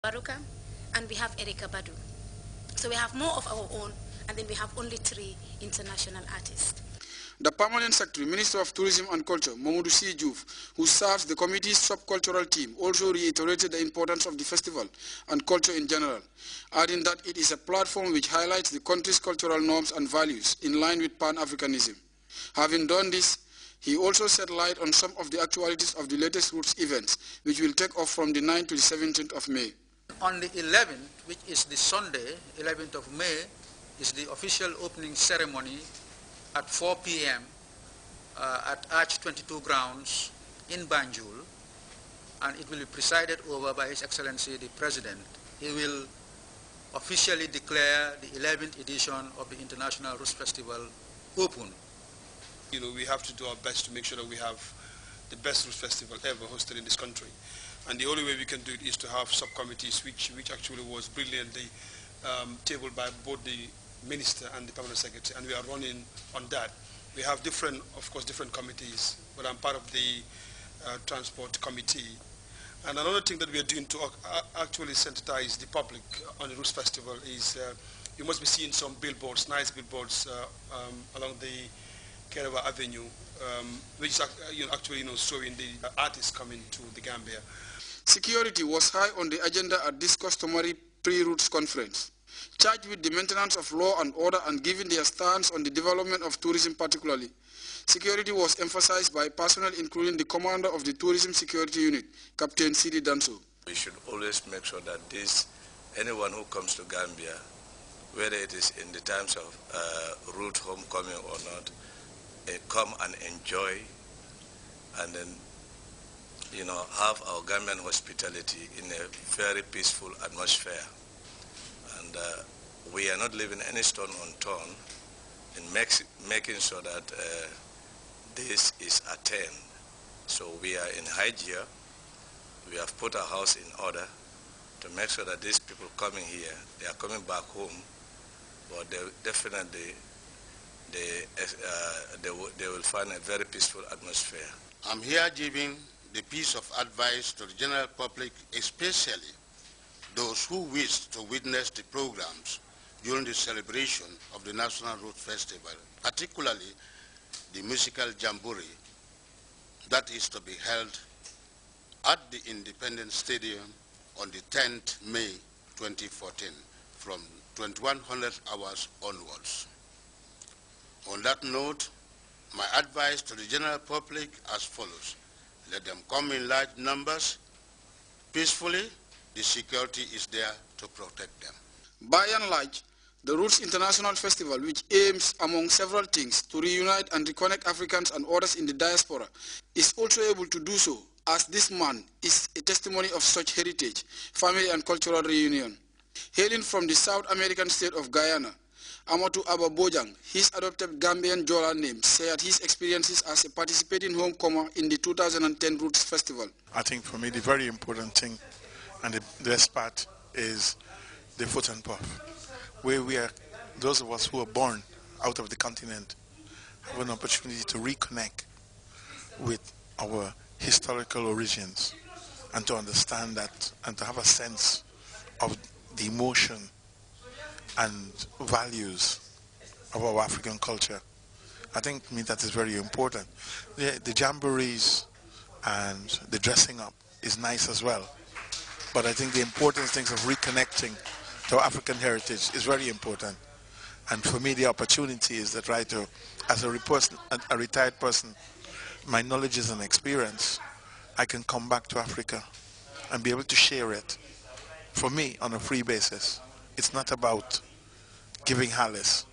Baruka, and we have Erika Badu. So we have more of our own, and then we have only 3 international artists. The Permanent Secretary, Minister of Tourism and Culture, Mamadou C. Diouf, who serves the committee's subcultural team, also reiterated the importance of the festival and culture in general, adding that it is a platform which highlights the country's cultural norms and values in line with Pan-Africanism. Having done this, he also shed light on some of the actualities of the latest Roots events, which will take off from the 9th to the 17th of May. On the 11th, which is the Sunday, 11th of May, is the official opening ceremony at 4 p.m. At Arch 22 grounds in Banjul, and it will be presided over by His Excellency the President. He will officially declare the 11th edition of the International Roots Festival open. You know, we have to do our best to make sure that we have the best Roots Festival ever hosted in this country. And the only way we can do it is to have subcommittees, which actually was brilliantly tabled by both the Minister and the Permanent Secretary, and we are running on that. We have different, of course, different committees, but I'm part of the Transport Committee. And another thing that we are doing to actually sensitize the public on the Roots Festival is you must be seeing some billboards, nice billboards along the Kerewa Avenue, which is actually showing the artists coming to the Gambia. Security was high on the agenda at this customary pre-Roots conference. Charged with the maintenance of law and order and giving their stance on the development of tourism particularly, security was emphasized by personnel including the commander of the Tourism Security Unit, Captain Sidi Danso. We should always make sure that anyone who comes to Gambia, whether it is in the times of route homecoming or not, come and enjoy and then have our Gambian hospitality in a very peaceful atmosphere. And we are not leaving any stone unturned in making sure that this is attained. So we are in high gear. We have put our house in order to make sure that these people coming here, they are coming back home, but they definitely they will find a very peaceful atmosphere. I'm here giving the piece of advice to the general public, especially those who wish to witness the programs during the celebration of the National Roots Festival, particularly the musical jamboree that is to be held at the Independence Stadium on the 10th May 2014 from 2100 hours onwards. On that note, my advice to the general public as follows. Let them come in large numbers, peacefully. The security is there to protect them. By and large, the Roots International Festival, which aims, among several things, to reunite and reconnect Africans and others in the diaspora, is also able to do so, as this man is a testimony of such heritage, family and cultural reunion. Hailing from the South American state of Guyana, Amatu Aba Bojang, his adopted Gambian Jola name, shared his experiences as a participating homecomer in the 2010 Roots Festival. I think for me the very important thing and the best part is the foot and puff, where we are, those of us who are born out of the continent, have an opportunity to reconnect with our historical origins and to understand that and to have a sense of the emotion and values of our African culture. I think to me that is very important. The jamborees and the dressing up is nice as well, but I think the important things of reconnecting to our African heritage is very important. And for me the opportunity is that as a retired person, my knowledge and experience, I can come back to Africa and be able to share it, for me, on a free basis. It's not about giving halas.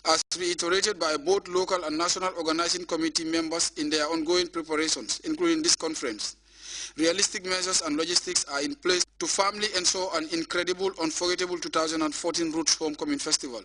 As reiterated by both local and national organizing committee members in their ongoing preparations, including this conference, realistic measures and logistics are in place to firmly ensure an incredible, unforgettable 2014 Roots Homecoming Festival.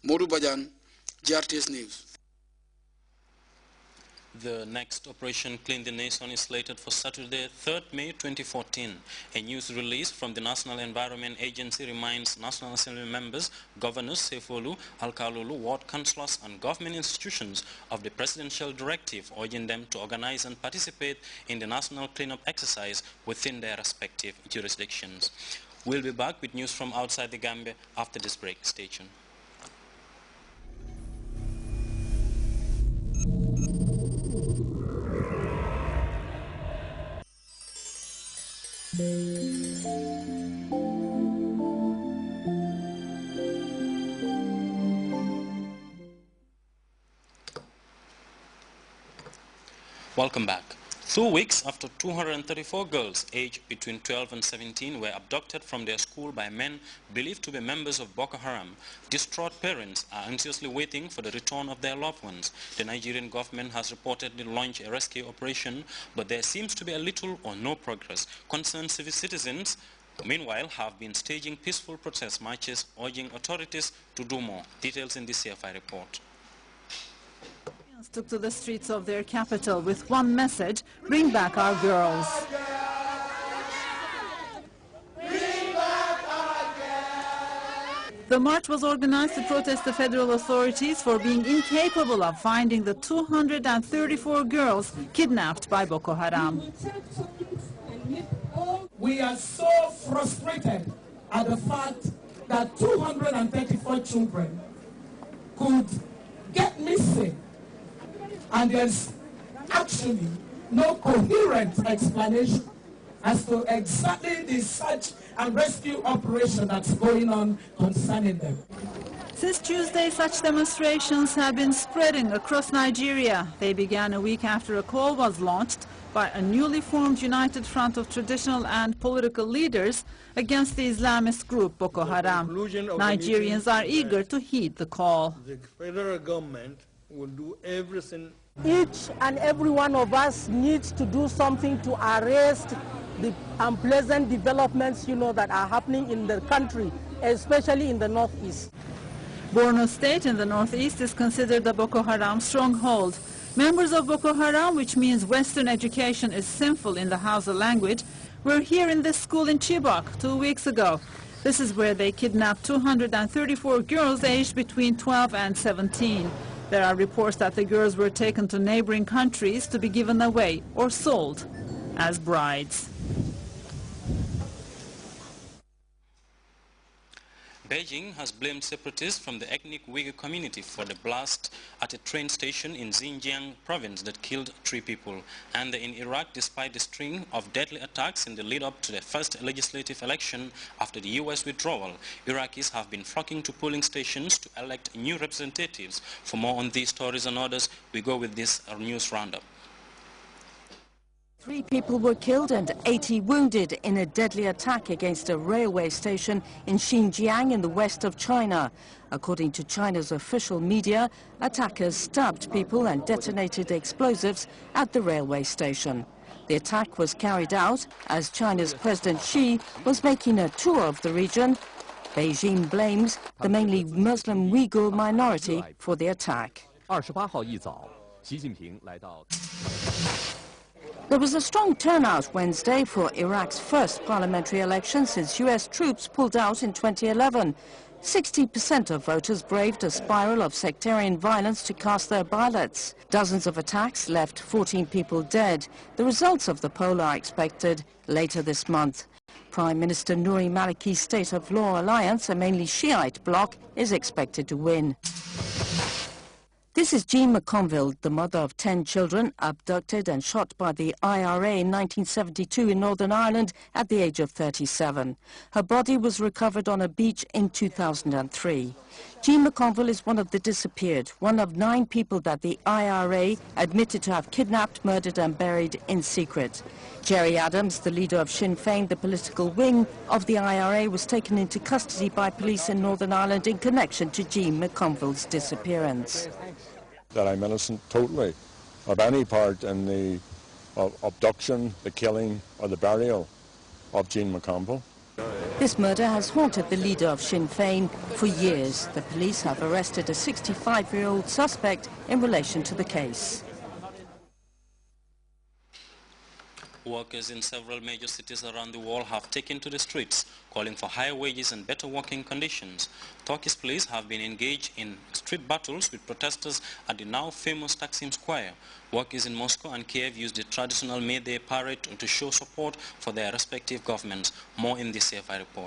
Modu Bajan, Grts News. The next Operation Clean the Nation is slated for Saturday, 3rd May 2014. A news release from the National Environment Agency reminds National Assembly members, governors, Sefolu, Alkalulu, ward councillors and government institutions of the presidential directive urging them to organize and participate in the national cleanup exercise within their respective jurisdictions. We'll be back with news from outside the Gambia after this break. Stay tuned. Welcome back. 2 weeks after 234 girls aged between 12 and 17 were abducted from their school by men believed to be members of Boko Haram, distraught parents are anxiously waiting for the return of their loved ones. The Nigerian government has reportedly launched a rescue operation, but there seems to be a little or no progress. Concerned citizens, meanwhile, have been staging peaceful protest marches urging authorities to do more. Details in this CFI report. Took to the streets of their capital with one message: bring back our girls. The march was organized to protest the federal authorities for being incapable of finding the 234 girls kidnapped by Boko Haram. We are so frustrated at the fact that 234 children could get missing, and there's actually no coherent explanation as to exactly the search and rescue operation that's going on concerning them. Since Tuesday, such demonstrations have been spreading across Nigeria. They began a week after a call was launched by a newly formed United Front of Traditional and Political Leaders against the Islamist group Boko Haram. Nigerians are eager to heed the call. The federal government will do everything. Each and every one of us needs to do something to arrest the unpleasant developments, that are happening in the country, especially in the northeast. Borno State in the northeast is considered the Boko Haram stronghold. Members of Boko Haram, which means Western education is sinful in the Hausa language, were here in this school in Chibok 2 weeks ago. This is where they kidnapped 234 girls aged between 12 and 17. There are reports that the girls were taken to neighboring countries to be given away or sold as brides. Beijing has blamed separatists from the ethnic Uyghur community for the blast at a train station in Xinjiang province that killed 3 people. And in Iraq, despite the string of deadly attacks in the lead-up to the first legislative election after the U.S. withdrawal, Iraqis have been flocking to polling stations to elect new representatives. For more on these stories and others, we go with this news roundup. 3 people were killed and 80 wounded in a deadly attack against a railway station in Xinjiang in the west of China. According to China's official media, attackers stabbed people and detonated explosives at the railway station. The attack was carried out as China's President Xi was making a tour of the region. Beijing blames the mainly Muslim Uyghur minority for the attack. There was a strong turnout Wednesday for Iraq's first parliamentary election since U.S. troops pulled out in 2011. 60% of voters braved a spiral of sectarian violence to cast their ballots. Dozens of attacks left 14 people dead. The results of the poll are expected later this month. Prime Minister Nouri Maliki's State of Law Alliance, a mainly Shiite bloc, is expected to win. This is Jean McConville, the mother of 10 children, abducted and shot by the IRA in 1972 in Northern Ireland at the age of 37. Her body was recovered on a beach in 2003. Jean McConville is one of the disappeared, one of 9 people that the IRA admitted to have kidnapped, murdered and buried in secret. Jerry Adams, the leader of Sinn Féin, the political wing of the IRA, was taken into custody by police in Northern Ireland in connection to Jean McConville's disappearance. That I'm innocent totally of any part in the abduction, the killing or the burial of Jean McConville. This murder has haunted the leader of Sinn Féin for years. The police have arrested a 65-year-old suspect in relation to the case. Workers in several major cities around the world have taken to the streets, calling for higher wages and better working conditions. Turkish police have been engaged in street battles with protesters at the now famous Taksim Square. Workers in Moscow and Kiev used the traditional May Day parade to show support for their respective governments. More in this CFI report.